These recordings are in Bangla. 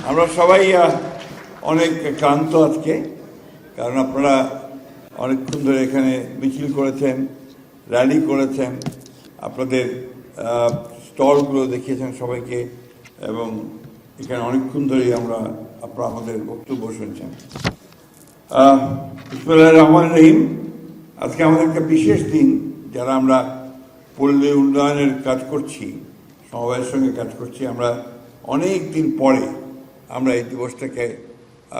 আমরা সবাই অনেক ক্লান্ত আজকে, কারণ আপনারা অনেকক্ষণ ধরে এখানে মিছিল করেছেন, র্যালি করেছেন, আপনাদের স্টলগুলো দেখিয়েছেন সবাইকে, এবং এখানে অনেকক্ষণ ধরেই আপনারা আমাদের বক্তব্য শুনছেন। বিসমিল্লাহির রহমানির রহিম। আজকে আমাদের একটা বিশেষ দিন, যারা আমরা পল্লী উন্নয়নের কাজ করছি, সমবায়ের সঙ্গে কাজ করছি। আমরা অনেক দিন পরে আমরা এই দিবসটাকে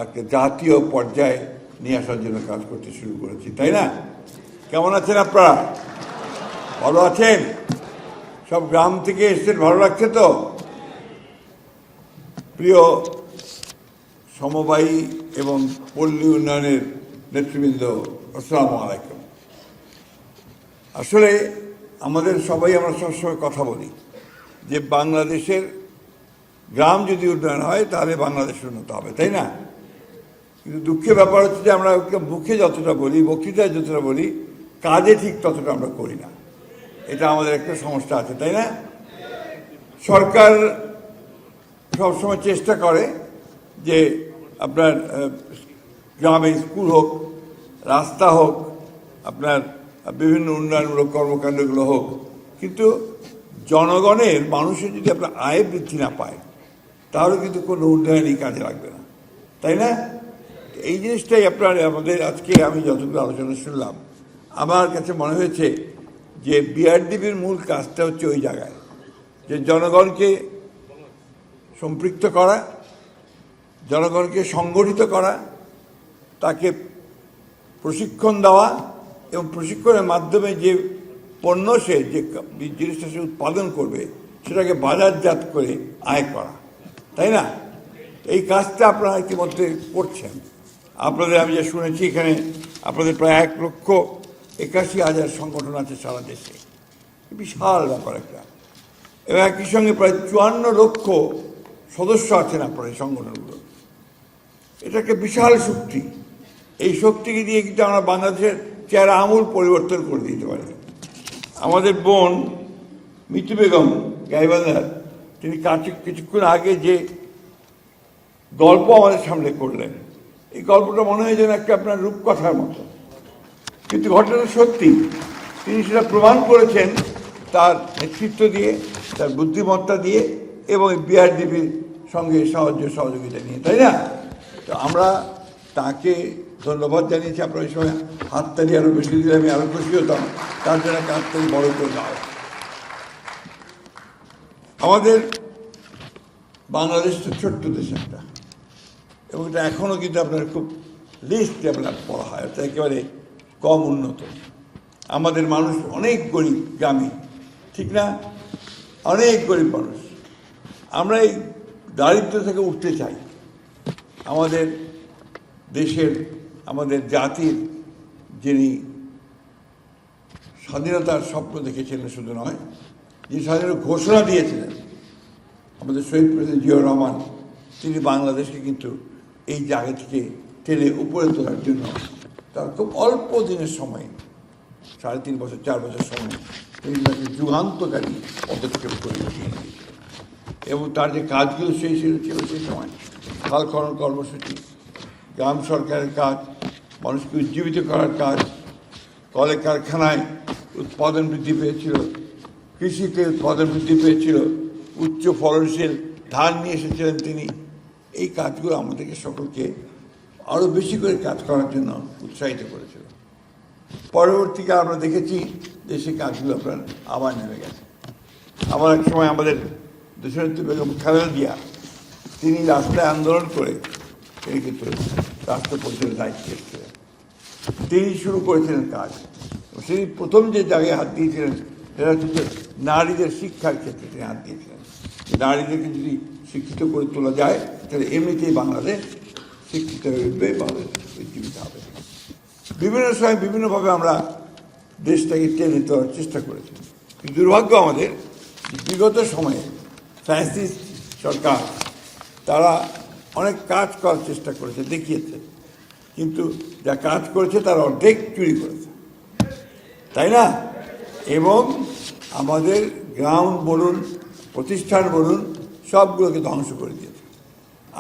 একটা জাতীয় পর্যায়ে নিয়ে আসার জন্য কাজ করতে শুরু করেছি, তাই না? কেমন আছেন আপনারা? ভালো আছেন? সব গ্রাম থেকে এসছেন, ভালো লাগছে তো? প্রিয় সমবায়ী এবং পল্লী উন্নয়নের নেতৃবৃন্দ, আসসালামু আলাইকুম। আসলে আমরা সবসময় কথা বলি যে বাংলাদেশের গ্রাম যদি উন্নয়ন হয় তাহলে বাংলাদেশ উন্নত হবে, তাই না? কিন্তু দুঃখের ব্যাপার হচ্ছে যে আমরা মুখে যতটা বলি, বক্তৃতায় যতটা বলি, কাজে ঠিক ততটা আমরা করি না। এটা আমাদের একটা সমস্যা আছে, তাই না? সরকার সবসময় চেষ্টা করে যে আপনার গ্রামে স্কুল হোক, রাস্তা হোক, আপনার বিভিন্ন উন্নয়নমূলক কর্মকাণ্ডগুলো হোক, কিন্তু জনগণের, মানুষের যদি আপনার আয় বৃদ্ধি না পায় তাহলে কিন্তু কোনো উন্নয়নই কাজে লাগবে না, তাই না? এই জিনিসটাই আমাদের আজকে আমি যতগুলো আলোচনা শুনলাম, আমার কাছে মনে হয়েছে যে বিআরডিবির মূল কাজটা হচ্ছে ওই জায়গায় যে জনগণকে সম্পৃক্ত করা, জনগণকে সংগঠিত করা, তাকে প্রশিক্ষণ দেওয়া, এবং প্রশিক্ষণের মাধ্যমে যে পণ্য যে জিনিসটা সে উৎপাদন করবে সেটাকে বাজারজাত করে আয় করা, তাই না? এই কাজটা আপনারা ইতিমধ্যে করছেন। আপনাদের আমি যা শুনেছি, এখানে আপনাদের প্রায় 1,81,000 সংগঠন আছে সারা দেশে, বিশাল ব্যাপার একটা। এবং একই সঙ্গে প্রায় 54 লক্ষ সদস্য আছেন আপনার এই সংগঠনগুলো। এটা একটা বিশাল শক্তি। এই শক্তিকে দিয়ে কিন্তু আমরা বাংলাদেশের চেহারা আমূল পরিবর্তন করে দিতে পারি। আমাদের বোন মিতু বেগম গাইবান্ধার, তিনি কিছুক্ষণ আগে যে গল্প আমাদের সামনে করলেন, এই গল্পটা মনে হয় যেন একটা আপনার রূপকথার মতো, কিন্তু ঘটনা সত্যি। তিনি সেটা প্রমাণ করেছেন তার নেতৃত্ব দিয়ে, তার বুদ্ধিমত্তা দিয়ে, এবং বিআরডিবির সঙ্গে সহযোগিতা নিয়ে, তাই না? তো আমরা তাকে ধন্যবাদ জানিয়েছি। আপনার ওই সময় হাততালি আরও বেশি দিলে আমি আরও খুশি হতাম। তার জন্য একটা হাততালি বড় করে দাও। আমাদের বাংলাদেশ তো ছোট্ট দেশ একটা, এবং এটা এখনও কিন্তু আপনার খুব লিস্ট ডেভেলপ করা হয়, এটা একেবারে কম উন্নত। আমাদের মানুষ অনেক গরিব, গ্রামে, ঠিক না? অনেক গরিব মানুষ। আমরা এই দারিদ্র থেকে উঠতে চাই। আমাদের দেশের, আমাদের জাতির যিনি স্বাধীনতার স্বপ্ন দেখেছিলেন, শুধু নয়, যিনি স্বাধীনতার ঘোষণা দিয়েছিলেন, আমাদের শহীদ প্রেসিডেন্ট জিয়াউর রহমান, তিনি বাংলাদেশকে কিন্তু এই জায়গা থেকে টেনে উপরে তোলার জন্য তার খুব অল্প দিনের সময়, 3.5 বছর 4 বছর সময়, তিনি তাকে যুগান্তকারী পদক্ষেপ করে দিয়েছিলেন। এবং তার যে কাজগুলো ছিল সেই সময় খাল খনন কর্মসূচি, গ্রাম সরকারের কাজ, মানুষকে উজ্জীবিত করার কাজ, কলে কারখানায় উৎপাদন বৃদ্ধি পেয়েছিল, কৃষিতে উৎপাদন বৃদ্ধি পেয়েছিল, উচ্চ ফলনশীল ধান নিয়ে এসেছিলেন তিনি। এই কাজগুলো আমাদেরকে সকলকে আরও বেশি করে কাজ করার জন্য উৎসাহিত করেছিল। পরবর্তীকালে আমরা দেখেছি যে সেই কাজগুলো আপনার আবার নেমে গেছে। আবার এক সময় আমাদের দেশনেত্রী বেগম খালেদা জিয়া, তিনি রাস্তায় আন্দোলন করে তিনি কিন্তু রাষ্ট্র পরিচালনার দায়িত্ব এসেছিলেন। তিনি শুরু করেছিলেন কাজ। তিনি প্রথম যে জায়গায় হাত দিয়েছিলেন সেটা হচ্ছে নারীদের শিক্ষার ক্ষেত্রে তিনি হাত দিয়েছিলেন। নারীদেরকে যদি শিক্ষিত করে তোলা যায় তাহলে এমনিতেই বাংলাদেশ শিক্ষিত হয়ে উঠবে, বাংলাদেশ উজ্জীবিত হবে। বিভিন্ন সময় বিভিন্নভাবে আমরা দেশটাকে টেনে তোলার চেষ্টা করেছি। দুর্ভাগ্য আমাদের, বিগত সময়ে ফ্যাসিস্ট সরকার তারা অনেক কাজ করার চেষ্টা করেছে, দেখিয়েছে, কিন্তু যা কাজ করেছে তার অর্ধেক চুরি করেছে, তাই না? এবং আমাদের গ্রাউন্ড বলুন, প্রতিষ্ঠান বলুন, সবগুলোকে ধ্বংস করে দিয়েছে।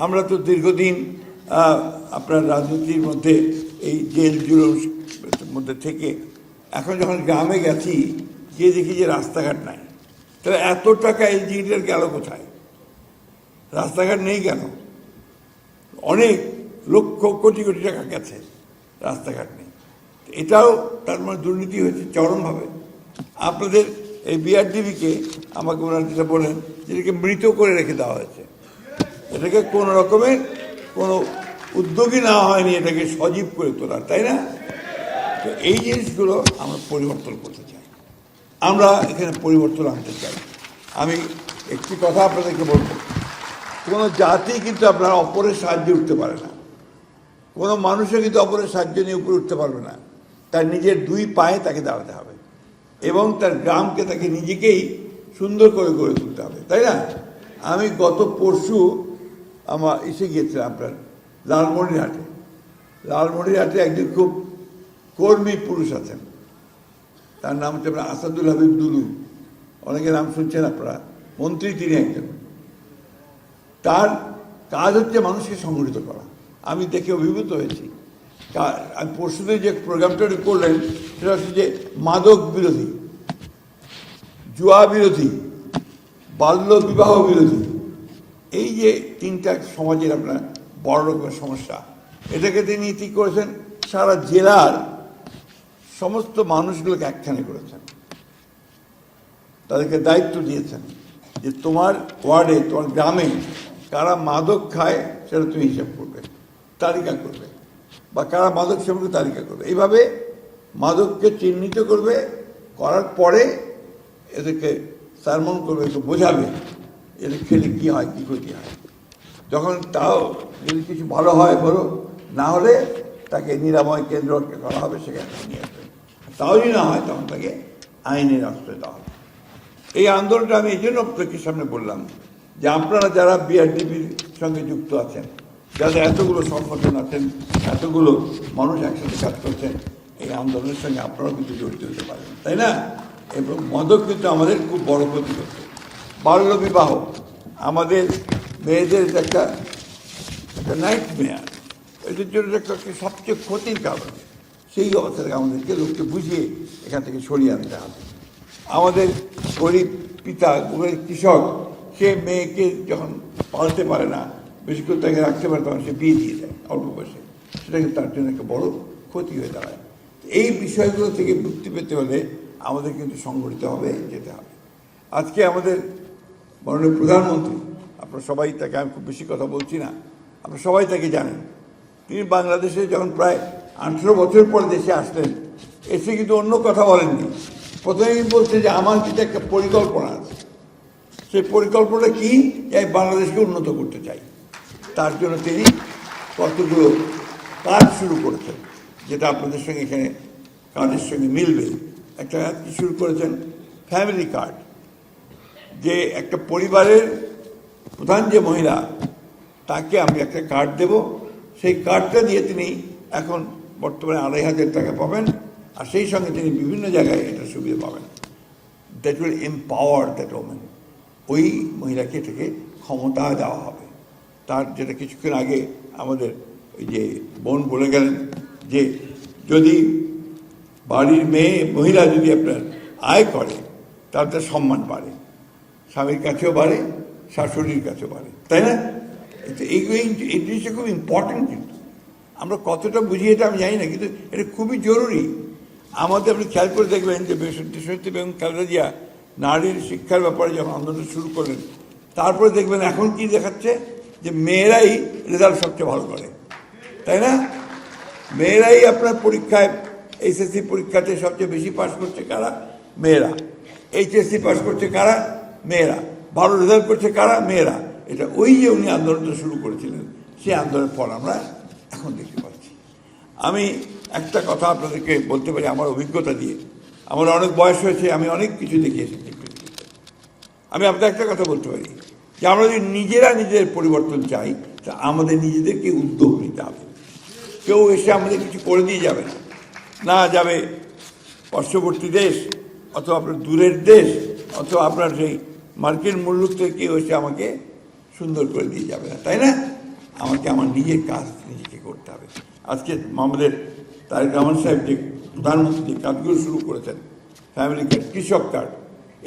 আমরা তো দীর্ঘদিন আপনার রাজনীতির মধ্যে এই জেল জুলুর মধ্যে থেকে এখন যখন গ্রামে গেছি গিয়ে দেখি যে রাস্তাঘাট নাই। তাহলে এত টাকা এলজিইডির গেল কোথায়? রাস্তাঘাট নেই কেন? অনেক লক্ষ কোটি কোটি টাকা গেছে, রাস্তাঘাট নেই। এটাও তার মানে দুর্নীতি হয়েছে চরমভাবে। আপনাদের এই বিআরডিবিকে আমাকে ওনারা যেটা বলেন, যেটাকে মৃত করে রেখে দেওয়া হয়েছে, এটাকে কোনো রকমের কোনো উদ্যোগই নেওয়া হয়নি এটাকে সজীব করে তোলার, তাই না? তো এই জিনিসগুলো আমরা পরিবর্তন করতে চাই, আমরা এখানে পরিবর্তন আনতে চাই। আমি একটি কথা আপনাদেরকে বলবো, কোনো জাতি কিন্তু আপনার অপরের সাহায্যে উঠতে পারে না, কোনো মানুষও কিন্তু অপরের সাহায্য নিয়ে উপরে উঠতে পারবে না। তার নিজের দুই পায়ে তাকে দাঁড়াতে হবে এবং তার গ্রামকে তাকে নিজেকেই সুন্দর করে গড়ে তুলতে হবে, তাই না? আমি গত পরশু আমার এসে গিয়েছিলাম আপনার লালমনিরহাটে একজন খুব কর্মী পুরুষ আছেন, তার নাম হচ্ছে আপনার আসাদুল হাবিব দুলু, অনেকের নাম শুনছেন আপনারা, মন্ত্রী তিনি একজন। তার কাজ হচ্ছে মানুষকে সংগঠিত করা। আমি দেখে অভিভূত হয়েছি। আমি পরশুদিন যে প্রোগ্রামটা করলেন সেটা হচ্ছে যে মাদক বিরোধী, জুয়া বিরোধী, বাল্য বিবাহ বিরোধী, এই যে তিনটা সমাজের আপনার বড় রকমের সমস্যা, এটাকে তিনি ঠিক করেছেন, সারা জেলার সমস্ত মানুষগুলোকে একখানে করেছেন, তাদেরকে দায়িত্ব দিয়েছেন যে তোমার ওয়ার্ডে, তোমার গ্রামে কারা মাদক খায় সেটা তুমি হিসাব করবে, তালিকা করবে, বা কারা মাদক সেবন তালিকা করবে। এইভাবে মাদককে চিহ্নিত করবে, করার পরে এদেরকে সারমন করবে, একটু বোঝাবে এদের খেলে কী হয়, কী ক্ষতি হয়। যখন তাও যদি কিছু ভালো হয় বলো, না হলে তাকে নিরাময় কেন্দ্র করা হবে, সেখানে নিয়ে আসবে। তাও যদি না হয় তখন তাকে আইনের আশ্রয় দেওয়া হবে। এই আন্দোলনটা আমি এই জন্য আপনাদের সামনে বললাম যে আপনারা যারা বিআরডিবির সঙ্গে যুক্ত আছেন, যাদের এতগুলো সংগঠন আছেন, এতগুলো মানুষ একসাথে কাজ করছেন, এই আন্দোলনের সঙ্গে আপনারাও কিন্তু জড়িত হতে পারেন, তাই না? এবং মাদক কিন্তু আমাদের খুব বড় ক্ষতি করছে। বাল্য বিবাহ আমাদের মেয়েদের একটা নাইট মেয়ার, এদের জন্য একটা সবচেয়ে ক্ষতির কারণ। সেই অবস্থা থেকে আমাদেরকে লোককে বুঝিয়ে এখান থেকে সরিয়ে আনতে হবে। আমাদের গরিব পিতা, গরিব কৃষক, সে মেয়েকে যখন পালতে পারে না, বেশি করে তাকে রাখতে পারে, তখন সে বিয়ে দিয়ে দেয় অল্প বয়সে, সেটা কিন্তু তার জন্য একটা বড় ক্ষতি হয়ে দাঁড়ায়। এই বিষয়গুলো থেকে মুক্তি পেতে হলে আমাদের কিন্তু সংগঠিত হবে, যেতে হবে। আজকে আমাদের মাননীয় প্রধানমন্ত্রী, আপনারা সবাই তাকে, আমি খুব বেশি কথা বলছি না, আপনারা সবাই তাকে জানেন, তিনি বাংলাদেশে যখন প্রায় 18 বছর পর দেশে আসলেন, এসে কিন্তু অন্য কথা বলেননি। প্রথমেই বলছে যে আমার কিন্তু একটা পরিকল্পনা আছে, সেই পরিকল্পনা কি, যে বাংলাদেশকে উন্নত করতে চাই। তার জন্য তিনি কতগুলো কাজ শুরু করেছেন, যেটা আপনাদের সঙ্গে এখানে কাজের সঙ্গে মিলবে। একটা কি শুরু করেছেন, ফ্যামিলি কার্ড, যে একটা পরিবারের প্রধান যে মহিলা, তাকে আমি একটা কার্ড দেব, সেই কার্ডটা দিয়ে তিনি এখন বর্তমানে 2,500 টাকা পাবেন, আর সেই সঙ্গে তিনি বিভিন্ন জায়গায় এটা সুবিধা পাবেন। That will empower that women, ওই মহিলাকে এটাকে ক্ষমতা দেওয়া হবে। তার যেটা কিছুক্ষণ আগে আমাদের ওই যে বোন বলে গেলেন, যে যদি বাড়ির মহিলা যদি আপনার আয় করে, তার তার সম্মান বাড়ে, স্বামীর কাছেও বাড়ে, শাশুড়ির কাছেও বাড়ে, তাই না? এই জিনিসটা খুব ইম্পর্টেন্ট, কিন্তু আমরা কতটা বুঝি এটা আমি জানি না, কিন্তু এটা খুবই জরুরি আমাদের। আপনি খেয়াল করে দেখবেন যে দেশনেত্রী বেগম খালেদা জিয়া নারীর শিক্ষার ব্যাপারে যখন আন্দোলন শুরু করলেন, তারপরে দেখবেন এখন কি দেখাচ্ছে, যে মেয়েরাই রেজাল্ট সবচেয়ে ভালো করে, তাই না? মেয়েরাই আপনার পরীক্ষায়, এইচএসসি পরীক্ষাতে সবচেয়ে বেশি পাস করছে কারা? মেয়েরা। এইচএসসি পাস করছে কারা? মেয়েরা। ভালো রেজাল্ট করছে কারা? মেয়েরা। এটা ওই যে উনি আন্দোলনটা শুরু করেছিলেন, সেই আন্দোলনের ফল আমরা এখন দেখতে পাচ্ছি। আমি একটা কথা আপনাদেরকে বলতে পারি আমার অভিজ্ঞতা দিয়ে, আমার অনেক বয়স হয়েছে, আমি অনেক কিছু দেখে এসেছি। আমি আপনাদের একটা কথা বলতে পারি, যে আমরা যদি নিজেরা নিজেদের পরিবর্তন চাই, তা আমাদের নিজেদেরকে উদ্যোগ নিতে হবে। কেউ এসে আমাদের কিছু করে দিয়ে যাবে না, না যাবে পার্শ্ববর্তী দেশ, অথবা আপনার দূরের দেশ, অথবা আপনার সেই মার্কিন মুলুক থেকে কেউ এসে আমাকে সুন্দর করে দিয়ে যাবে না, তাই না? আমাকে আমার নিজের কাজ নিজেকে করতে হবে। আজকে আমাদের তারেক রহমান সাহেব যে প্রধানমন্ত্রী যে কাজগুলো শুরু করেছেন, ফ্যামিলি কার্ড, কৃষক কার্ড,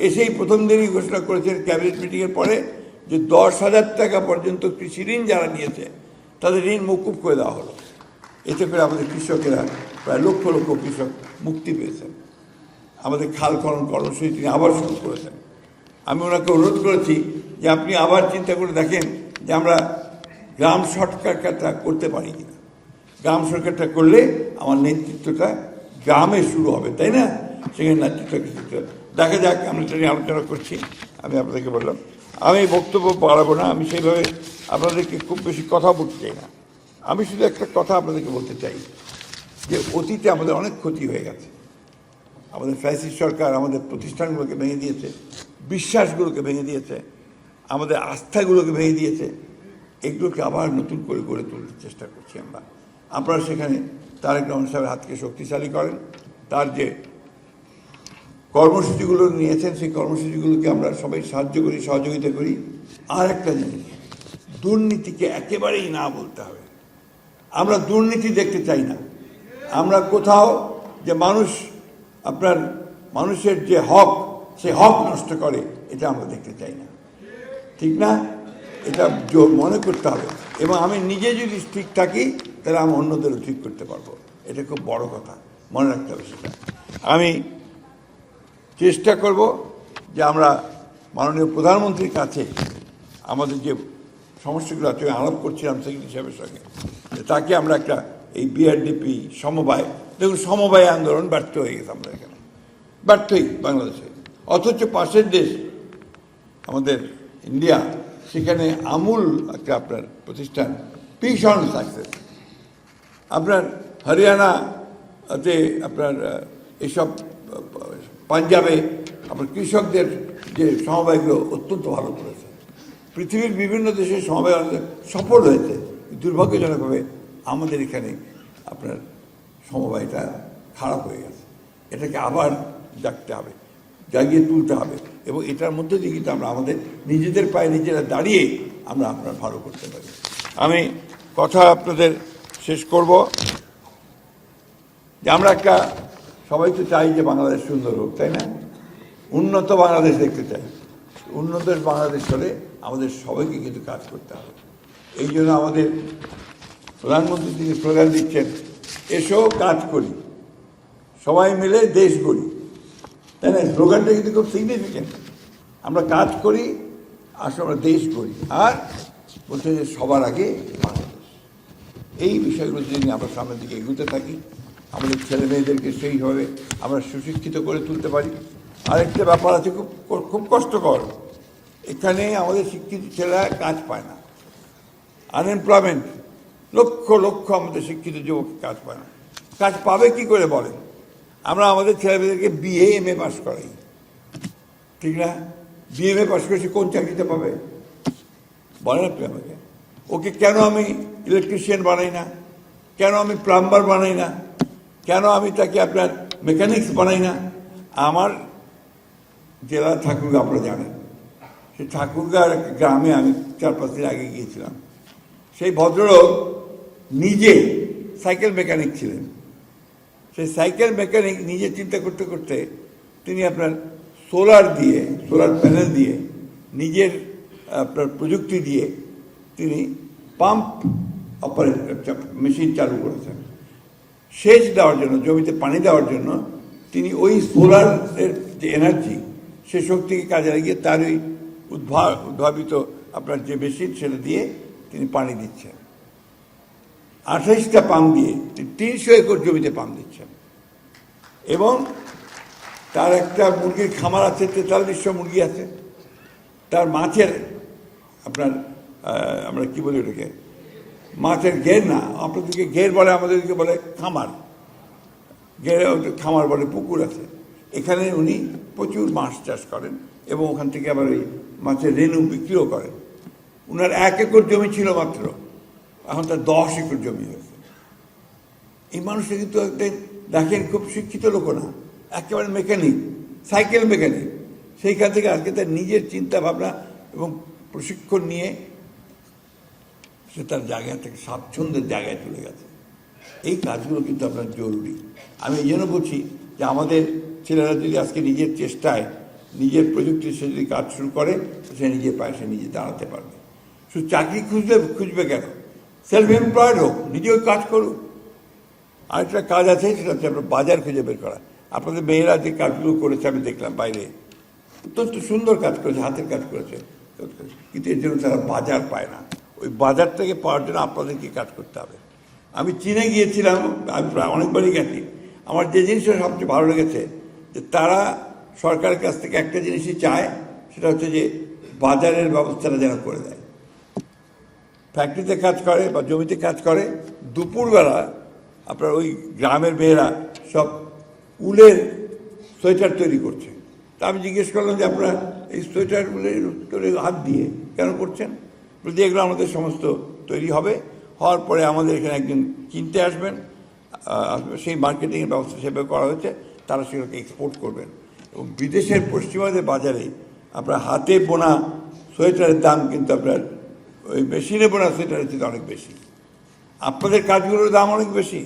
এসেই প্রথম দিনই ঘোষণা করেছেন ক্যাবিনেট মিটিংয়ের পরে যে 10,000 টাকা পর্যন্ত কৃষি ঋণ যারা নিয়েছে তাদের ঋণ মকুব করে দেওয়া হলো। এতে করে আমাদের কৃষকেরা প্রায় লক্ষ লক্ষ কৃষক মুক্তি পেয়েছেন। আমাদের খাল খনন কর্মসূচি তিনি আবার শুরু করেছেন। আমি ওনাকে অনুরোধ করেছি যে আপনি আবার চিন্তা করে দেখেন যে আমরা গ্রাম সরকারটা করতে পারি কিনা। গ্রাম সরকারটা করলে আমার নেতৃত্বটা গ্রামে শুরু হবে, তাই না? সেখানে নেতৃত্ব দেখা যাক, আমরা এটা নিয়ে আলোচনা করছি। আমি আপনাদেরকে বললাম আমি বক্তব্য বাড়াবো না, আমি সেইভাবে আপনাদেরকে খুব বেশি কথা বলতে চাই না। আমি শুধু একটা কথা আপনাদেরকে বলতে চাই যে অতীতে আমাদের অনেক ক্ষতি হয়ে গেছে। আমাদের ফ্যাসিস্ট সরকার আমাদের প্রতিষ্ঠানগুলোকে ভেঙে দিয়েছে, বিশ্বাসগুলোকে ভেঙে দিয়েছে, আমাদের আস্থাগুলোকে ভেঙে দিয়েছে। এগুলোকে আবার নতুন করে গড়ে তুলতে চেষ্টা করছি আমরা। আপনারা সেখানে তারেক রহমান সাহেবের হাতকে শক্তিশালী করেন। তার যে কর্মসূচিগুলো নিয়েছেন সেই কর্মসূচিগুলোকে আমরা সবাই সাহায্য করি, সহযোগিতা করি। আর একটা জিনিস, দুর্নীতিকে একেবারেই না বলতে হবে। আমরা দুর্নীতি দেখতে চাই না। আমরা কোথাও যে মানুষের যে হক, সে হক নষ্ট করে, এটা আমরা দেখতে চাই না, ঠিক না? এটা মনে করতে হবে। এবং আমি নিজে যদি ঠিক থাকি তাহলে আমি অন্যদেরও ঠিক করতে পারবো। এটা খুব বড় কথা, মনে রাখতে হবে সেটা। আমি চেষ্টা করব যে আমরা মাননীয় প্রধানমন্ত্রীর কাছে আমাদের যে সমস্যাগুলো আছে আলাপ করছিলাম সেক্রেটারি সাহেবের সঙ্গে, তাকে আমরা একটা এই বিআরডিপি সমবায়, দেখুন সমবায় আন্দোলন ব্যর্থ হয়ে গেছে, আমরা এখানে ব্যর্থই বাংলাদেশে। অথচ পাশের দেশ আমাদের ইন্ডিয়া, সেখানে আমূল একটা আপনার প্রতিষ্ঠান ভীষণ সাকসেস। আপনার হরিয়ানাতে আপনার এইসব পাঞ্জাবে আপনার কৃষকদের যে সমবায়গুলো অত্যন্ত ভালো করেছে। পৃথিবীর বিভিন্ন দেশের সমবায় সফল হয়েছে। দুর্ভাগ্যজনকভাবে আমাদের এখানে আপনার সমবায়টা খারাপ হয়ে গেছে। এটাকে আবার জাগতে হবে, জাগিয়ে তুলতে হবে। এবং এটার মধ্যে দিয়ে কিন্তু আমরা আমাদের নিজেদের পায়ে নিজেরা দাঁড়িয়ে আমরা আপনার ভালো করতে পারি। আমি কথা আপনাদের শেষ করব যে আমরা একটা সবাই তো চাই যে বাংলাদেশ সুন্দর হোক, তাই না? উন্নত বাংলাদেশ দেখতে চাই। উন্নত বাংলাদেশ হলে আমাদের সবাইকে কিন্তু কাজ করতে হবে। এই জন্য আমাদের প্রধানমন্ত্রী তিনি স্লোগান দিচ্ছেন, এসো কাজ করি, সবাই মিলে দেশ গড়ি, তাই না? স্লোগানটা কিন্তু খুব সিগনিফিকেন্ট। আমরা কাজ করি, আসলে আমরা দেশ গড়ি, আর বলছে যে সবার আগে বাংলাদেশ। এই বিষয়গুলো যদি আমরা সামনের দিকে এগোতে থাকি, আমাদের ছেলে মেয়েদেরকে সেইভাবে আমরা সুশিক্ষিত করে তুলতে পারি। আরেকটা ব্যাপার আছে, খুব কষ্টকর, এখানে আমাদের শিক্ষিত ছেলেরা কাজ পায় না, আনএমপ্লয়মেন্ট, লক্ষ লক্ষ আমাদের শিক্ষিত যুবক কাজ পায় না। কাজ পাবে কি করে বলেন? আমরা আমাদের ছেলেমেয়েদেরকে বিএ এমএ পাস করাই, ঠিক না? বিএ এমএ পাস করে সে কোন চাকরিতে পাবে বলেন আপনি আমাকে? ওকে কেন আমি ইলেকট্রিশিয়ান বানাই না? কেন আমি প্লাম্বার বানাই না? কেন আমি তাকে আপনার মেকানিক্স বানাই না? আমার জেলা ঠাকুরগা, আপনারা জানেন, সেই ঠাকুরগার গ্রামে আমি 4-5 দিন আগে গিয়েছিলাম। সেই ভদ্রলোক নিজে সাইকেল মেকানিক ছিলেন। সেই সাইকেল মেকানিক নিজে চিন্তা করতে করতে তিনি আপনার সোলার প্যানেল দিয়ে, নিজের আপনার প্রযুক্তি দিয়ে তিনি পাম্প মেশিন চালু করেছেন সেচ দেওয়ার জন্য, জমিতে পানি দেওয়ার জন্য। তিনি ওই সোলারের যে এনার্জি, সে শক্তিকে কাজে লাগিয়ে তার ওই উদ্ভাবিত আপনার যে মেশিন, সেটা দিয়ে তিনি পানি দিচ্ছেন। 28টা পাম্প দিয়ে 300 একর জমিতে পাম্প দিচ্ছেন। এবং তার একটা মুরগির খামার আছে, 4300 মুরগি আছে। তার মাছের আপনার আমরা কি বলি ওটাকে, মাছের ঘের না, আপনাদেরকে ঘের বলে, আমাদেরকে বলে খামার। ঘেরে খামার বলে, পুকুর আছে। এখানে উনি প্রচুর মাছ চাষ করেন এবং ওখান থেকে আবার ওই মাছের রেণু বিক্রিও করেন। ওনার 1 একর জমি ছিল মাত্র, এখন তার 10 একর জমি হয়েছে। এই মানুষটা কিন্তু দেখেন খুব শিক্ষিত লোক না, একেবারে মেকানিক, সাইকেল মেকানিক। সেইখান থেকে আজকে তার নিজের চিন্তা ভাবনা এবং প্রশিক্ষণ নিয়ে সে তার জায়গা থেকে স্বাচ্ছন্দ্যের জায়গায় চলে গেছে। এই কাজগুলো কিন্তু আপনার জরুরি। আমি এই জন্য বলছি যে আমাদের ছেলেরা যদি আজকে নিজের চেষ্টায় নিজের প্রযুক্তি সে যদি কাজ শুরু করে, সে নিজের পায়ে সে নিজে দাঁড়াতে পারবে। শুধু চাকরি খুঁজবে কেন? সেলফ এমপ্লয়েড হোক, নিজেও কাজ করুক। আরেকটা কাজ আছে, সেটা হচ্ছে আপনার বাজার খুঁজে বের করা। আপনাদের মেয়েরা যে কাজগুলো করেছে আমি দেখলাম বাইরে, অত্যন্ত সুন্দর কাজ করেছে, হাতের কাজ করেছে, কিন্তু এর জন্য তারা বাজার পায় না। ওই বাজার থেকে পাওয়ার জন্য আপনাদেরকে কাজ করতে হবে। আমি চীনে গিয়েছিলাম, আমি প্রায় অনেকবারই গেছি। আমার যে জিনিসটা সবচেয়ে ভালো লেগেছে যে তারা সরকারের কাছ থেকে একটা জিনিসই চায়, সেটা হচ্ছে যে বাজারের ব্যবস্থাটা যেন করে দেয়। ফ্যাক্টরিতে কাজ করে বা জমিতে কাজ করে, দুপুরবেলা আপনার ওই গ্রামের মেয়েরা সব উলের সোয়েটার তৈরি করছে। তা আমি জিজ্ঞেস করলাম যে আপনারা এই সোয়েটারগুলো হাত দিয়ে কেন করছেন? বলতে এগুলো আমাদের সমস্ত তৈরি হবে, হওয়ার পরে আমাদের এখানে একজন কিনতে আসবেন, সেই মার্কেটিংয়ের ব্যবস্থা সেভাবে করা হয়েছে, তারা সেগুলোকে এক্সপোর্ট করবেন। এবং বিদেশের পশ্চিমাদের বাজারে আপনার হাতে বোনা সোয়েটারের দাম কিন্তু আপনার ওই মেশিনে বোনা সোয়েটারের চেয়ে অনেক বেশি। আপনাদের কাজগুলোর দাম অনেক বেশি,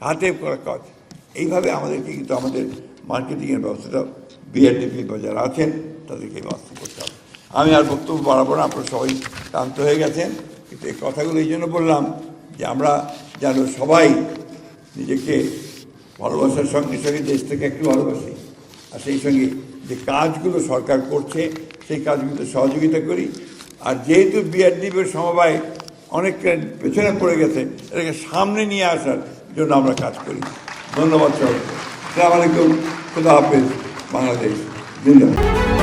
হাতে করা কাজ। এইভাবে আমাদেরকে কিন্তু আমাদের মার্কেটিংয়ের ব্যবস্থাটা বিআরডিপি বা যারা আছেন তাদেরকে ব্যবস্থা করতে হবে। আমি আর বক্তব্য বাড়াবো না, আপনারা সবাই ক্লান্ত হয়ে গেছেন। কিন্তু এই কথাগুলো এই জন্য বললাম যে আমরা যেন সবাই নিজেকে ভালোবাসার সঙ্গে সঙ্গে দেশটাকে একটু ভালোবাসি, আর সেই সঙ্গে যে কাজগুলো সরকার করছে সেই কাজগুলো সহযোগিতা করি। আর যেহেতু বিআরডিপির সমবায় অনেকটা পেছনে পড়ে গেছে, এটাকে সামনে নিয়ে আসার জন্য আমরা কাজ করি। ধন্যবাদ সবাইকে। আসসালামু আলাইকুম, খুদা হাফেজ, বাংলাদেশ জিন্দাবাদ।